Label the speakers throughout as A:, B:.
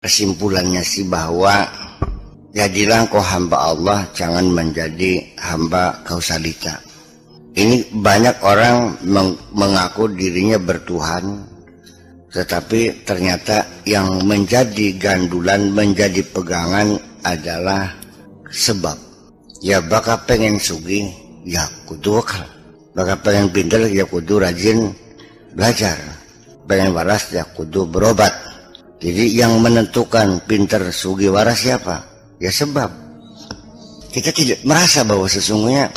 A: kesimpulannya sih bahwa jadilah engkau hamba Allah, jangan menjadi hamba kausalita. Ini banyak orang mengaku dirinya bertuhan, tetapi ternyata yang menjadi gandulan, menjadi pegangan adalah sebab. Ya baka pengen sugih, ya kudu wakal. Baka pengen pintar, ya kudu rajin belajar. Pengen waras, ya kudu berobat. Jadi yang menentukan pintar sugih waras siapa? Ya sebab. Kita tidak merasa bahwa sesungguhnya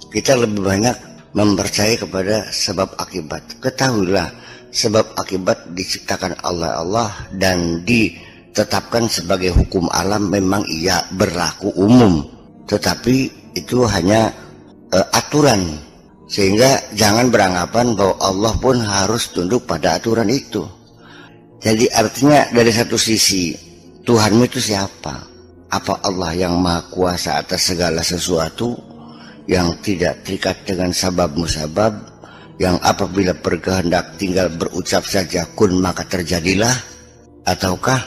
A: kita lebih banyak mempercayai kepada sebab akibat. Ketahuilah, sebab akibat diciptakan Allah dan ditetapkan sebagai hukum alam memang iya berlaku umum, tetapi itu hanya aturan, sehingga jangan beranggapan bahwa Allah pun harus tunduk pada aturan itu. Jadi artinya dari satu sisi Tuhanmu itu siapa? Apa Allah yang maha kuasa atas segala sesuatu, yang tidak terikat dengan sabab musabab, yang apabila berkehendak tinggal berucap saja kun maka terjadilah? Ataukah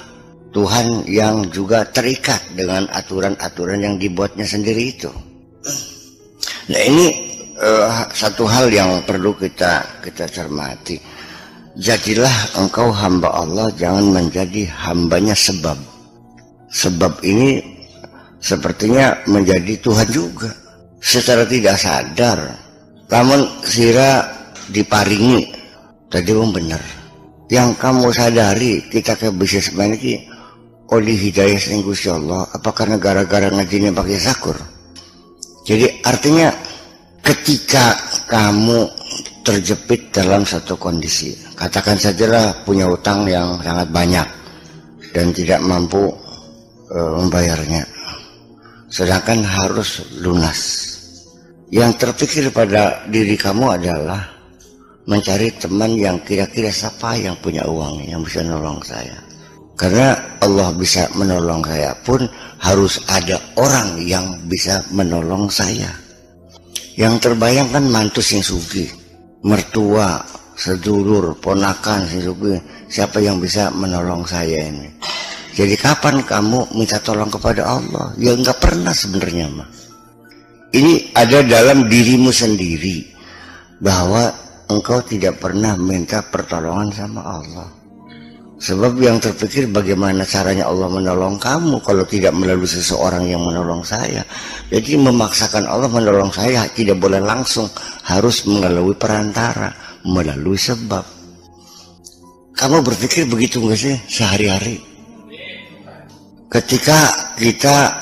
A: Tuhan yang juga terikat dengan aturan-aturan yang dibuatnya sendiri itu? Nah ini satu hal yang perlu kita cermati. Jadilah engkau hamba Allah, jangan menjadi hambanya sebab. Sebab ini sepertinya menjadi Tuhan juga secara tidak sadar. Namun sira diparingi tadi benar. Yang kamu sadari kita ke bisnis ini oleh hidayah sing Gusti Allah, apa karena gara-gara ngajinya pakai sakur? Jadi artinya ketika kamu terjepit dalam satu kondisi, katakan sajalah punya utang yang sangat banyak dan tidak mampu membayarnya, sedangkan harus lunas. Yang terpikir pada diri kamu adalah mencari teman yang kira-kira siapa yang punya uang yang bisa menolong saya. Karena Allah bisa menolong saya pun harus ada orang yang bisa menolong saya. Yang terbayang kan mantu sing sugih, mertua, sedulur, ponakan sing sugih, siapa yang bisa menolong saya ini? Jadi kapan kamu minta tolong kepada Allah? Ya enggak pernah sebenarnya mah. Ini ada dalam dirimu sendiri, bahwa engkau tidak pernah minta pertolongan sama Allah. Sebab yang terpikir bagaimana caranya Allah menolong kamu kalau tidak melalui seseorang yang menolong saya. Jadi memaksakan Allah menolong saya tidak boleh langsung, harus melalui perantara, melalui sebab. Kamu berpikir begitu nggak sih sehari-hari? Ketika kita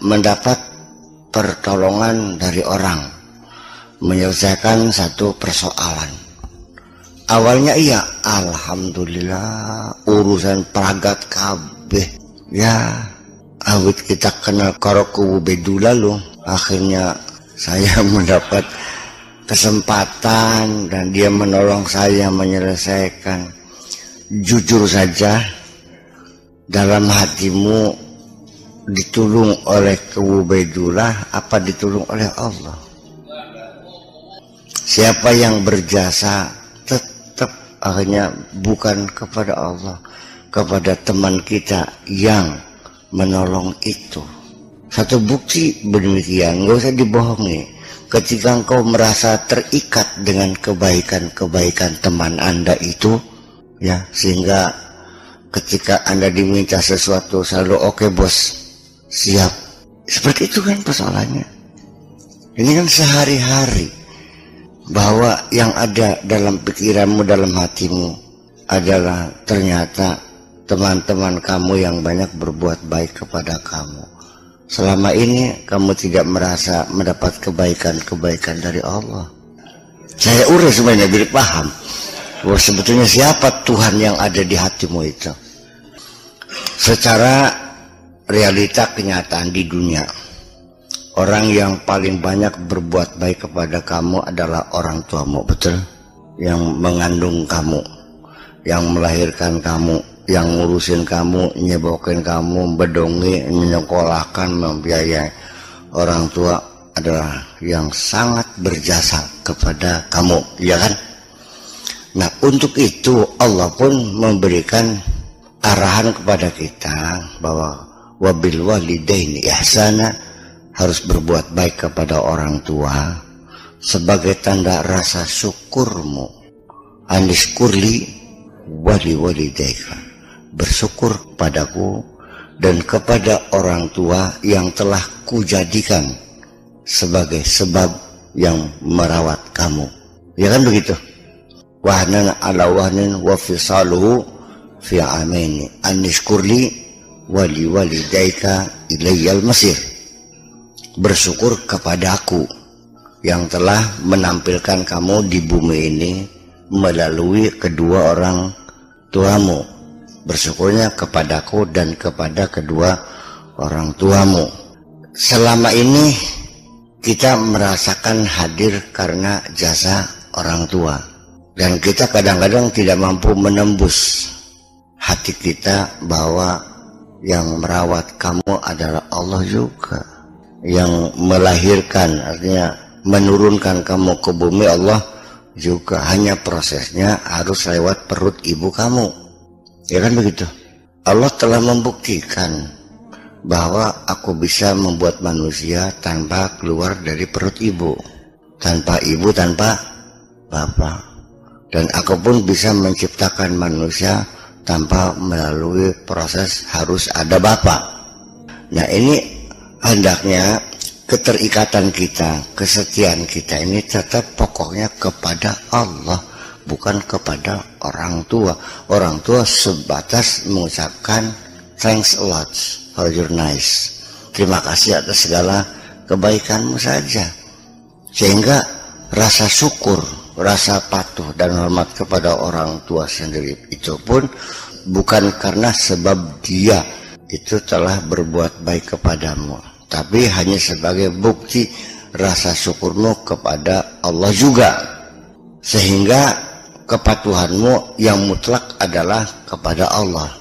A: mendapat pertolongan dari orang menyelesaikan satu persoalan, awalnya iya alhamdulillah urusan peragat kabeh ya, awit kita kenal karo kubu bedula loh, akhirnya saya mendapat kesempatan dan dia menolong saya menyelesaikan. Jujur saja, dalam hatimu ditulung oleh kewubaidullah apa ditulung oleh Allah? Siapa yang berjasa tetap akhirnya bukan kepada Allah, kepada teman kita yang menolong itu. Satu bukti demikian, nggak usah dibohongi. Ketika engkau merasa terikat dengan kebaikan-kebaikan teman Anda itu, ya, sehingga ketika Anda diminta sesuatu selalu oke bos, siap. Seperti itu kan persoalannya. Ini kan sehari-hari, bahwa yang ada dalam pikiranmu, dalam hatimu adalah ternyata teman-teman kamu yang banyak berbuat baik kepada kamu. Selama ini kamu tidak merasa mendapat kebaikan-kebaikan dari Allah. Saya urus semuanya biar paham bahwa sebetulnya siapa Tuhan yang ada di hatimu itu. Secara realita kenyataan di dunia, orang yang paling banyak berbuat baik kepada kamu adalah orang tuamu, betul? Yang mengandung kamu, yang melahirkan kamu, yang ngurusin kamu, nyebokin kamu, bedongi, menyekolahkan, membiayai. Orang tua adalah yang sangat berjasa kepada kamu, ya kan? Nah, untuk itu Allah pun memberikan arahan kepada kita bahwa wabil walidaini ihsana, harus berbuat baik kepada orang tua sebagai tanda rasa syukurmu. Anishkurli wali walidaika, bersyukur padaku dan kepada orang tua yang telah kujadikan sebagai sebab yang merawat kamu. Ya kan begitu? Wahnan ala wahnin wa fisaluhu fi amaini anishkurli wali walidaika ilayyal masir. Bersyukur kepadaku yang telah menampilkan kamu di bumi ini melalui kedua orang tuamu. Bersyukurnya kepadaku dan kepada kedua orang tuamu. Selama ini kita merasakan hadir karena jasa orang tua, dan kita kadang-kadang tidak mampu menembus hati kita bahwa yang merawat kamu adalah Allah juga, yang melahirkan, artinya menurunkan kamu ke bumi Allah juga, hanya prosesnya harus lewat perut ibu kamu. Ya kan begitu? Allah telah membuktikan bahwa aku bisa membuat manusia tanpa keluar dari perut ibu, tanpa ibu, tanpa bapak, dan aku pun bisa menciptakan manusia tanpa melalui proses harus ada bapak. Nah, ini hendaknya keterikatan kita, kesetiaan kita ini tetap pokoknya kepada Allah, bukan kepada orang tua. Orang tua sebatas mengucapkan thanks a lot for your nice, terima kasih atas segala kebaikanmu saja, sehingga rasa syukur, rasa patuh dan hormat kepada orang tua sendiri itu pun bukan karena sebab dia itu telah berbuat baik kepadamu, tapi hanya sebagai bukti rasa syukurmu kepada Allah juga, sehingga kepatuhanmu yang mutlak adalah kepada Allah.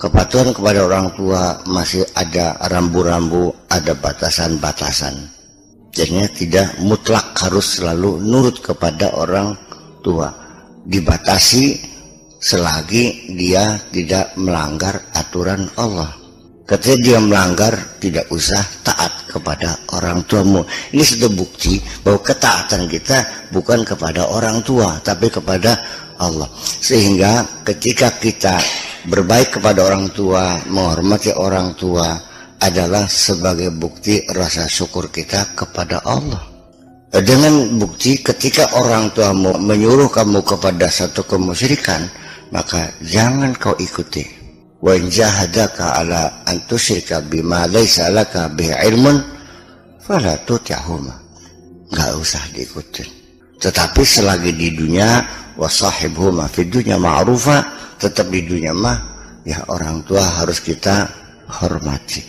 A: Kepatuhan kepada orang tua masih ada rambu-rambu, ada batasan-batasan. Jadinya tidak mutlak harus selalu nurut kepada orang tua. Dibatasi selagi dia tidak melanggar aturan Allah. Ketika dia melanggar, tidak usah taat kepada orang tuamu. Ini sudah bukti bahwa ketaatan kita bukan kepada orang tua, tapi kepada Allah. Sehingga ketika kita berbaik kepada orang tua, menghormati orang tua, adalah sebagai bukti rasa syukur kita kepada Allah. Dengan bukti ketika orang tuamu menyuruh kamu kepada satu kemusyrikan, maka jangan kau ikuti. Wa in jahadaka ala an tusyrika bima laysa laka bihi ilmun fala tuti'huma. Enggak usah diikuti. Tetapi selagi di dunia, wasahibhuma fid dunya ma'rufa, tetap di dunia mah ya orang tua harus kita hormati.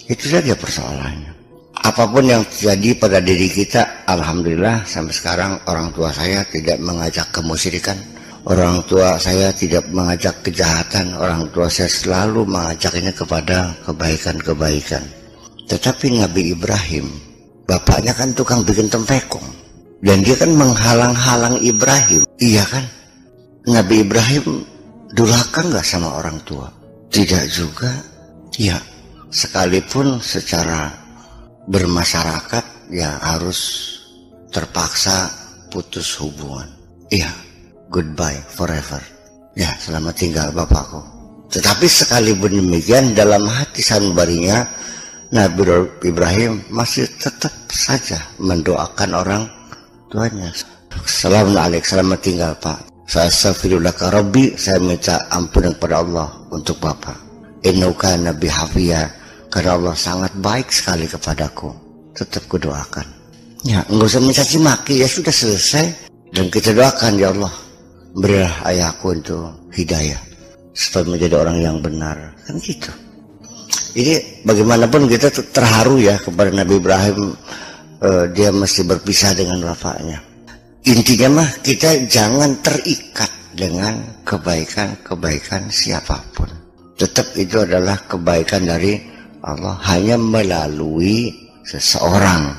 A: Itu saja persoalannya. Apapun yang terjadi pada diri kita, alhamdulillah sampai sekarang orang tua saya tidak mengajak kemusyrikan, orang tua saya tidak mengajak kejahatan, orang tua saya selalu mengajaknya kepada kebaikan-kebaikan. Tetapi Nabi Ibrahim, bapaknya kan tukang bikin tempekung, dan dia kan menghalang-halang Ibrahim, iya kan? Nabi Ibrahim durhaka nggak sama orang tua? Tidak juga. Ya, sekalipun secara bermasyarakat ya harus terpaksa putus hubungan. Iya, goodbye forever. Ya, selamat tinggal bapakku. Tetapi sekalipun demikian, dalam hati sanubarinya Nabi Ibrahim masih tetap saja mendoakan orang tuanya. Assalamualaikum, selamat tinggal Pak. Saya astaghfirullah Rabbi, saya minta ampunan kepada Allah untuk Bapak. Innuka Nabi Hafiyah, karena Allah sangat baik sekali kepadaku. Tetap kudoakan. Ya, enggak usah mencaci maki, ya sudah selesai. Dan kita doakan, ya Allah, berilah ayahku itu hidayah supaya menjadi orang yang benar. Kan gitu. Ini bagaimanapun kita terharu ya kepada Nabi Ibrahim, dia mesti berpisah dengan bapaknya. Intinya mah kita jangan terikat dengan kebaikan-kebaikan siapapun. Tetap itu adalah kebaikan dari Allah, hanya melalui seseorang.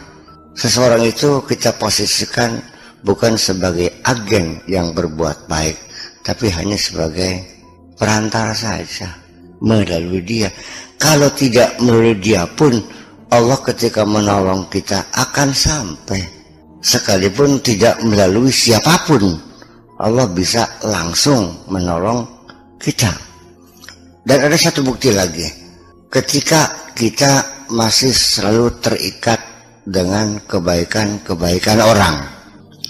A: Seseorang itu kita posisikan bukan sebagai agen yang berbuat baik, tapi hanya sebagai perantara saja, melalui dia. Kalau tidak melalui dia pun, Allah ketika menolong kita akan sampai. Sekalipun tidak melalui siapapun, Allah bisa langsung menolong kita. Dan ada satu bukti lagi, ketika kita masih selalu terikat dengan kebaikan-kebaikan orang,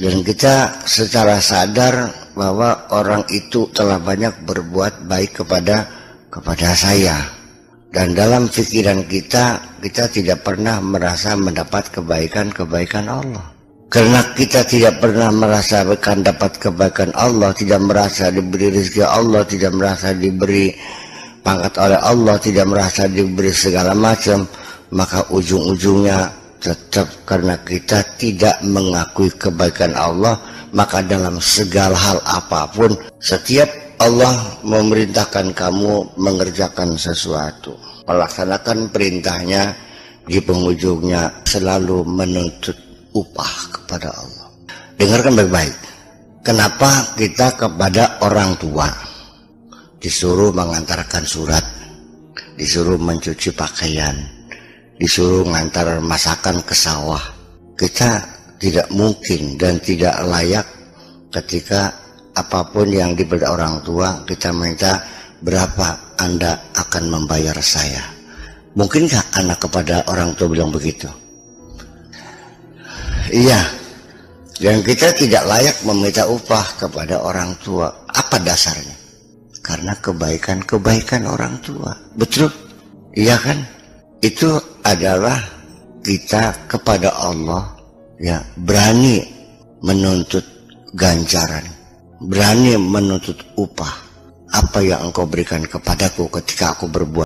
A: dan kita secara sadar bahwa orang itu telah banyak berbuat baik kepada saya, dan dalam pikiran kita tidak pernah merasa mendapat kebaikan-kebaikan Allah. Karena kita tidak pernah merasakan dapat kebaikan Allah, tidak merasa diberi rezeki Allah, tidak merasa diberi pangkat oleh Allah, tidak merasa diberi segala macam, maka ujung-ujungnya tetap karena kita tidak mengakui kebaikan Allah, maka dalam segala hal apapun, setiap Allah memerintahkan kamu mengerjakan sesuatu, melaksanakan perintahnya, di penghujungnya selalu menuntut upah kepada Allah. Dengarkan baik-baik. Kenapa kita kepada orang tua disuruh mengantarkan surat, disuruh mencuci pakaian, disuruh mengantar masakan ke sawah? Kita tidak mungkin dan tidak layak ketika apapun yang diberi orang tua kita minta, berapa Anda akan membayar saya? Mungkinkah anak kepada orang tua bilang begitu? Iya. Dan kita tidak layak meminta upah kepada orang tua. Apa dasarnya? Karena kebaikan-kebaikan orang tua. Betul? Iya kan? Itu adalah kita kepada Allah, ya, berani menuntut ganjaran, berani menuntut upah. Apa yang engkau berikan kepadaku ketika aku berbuat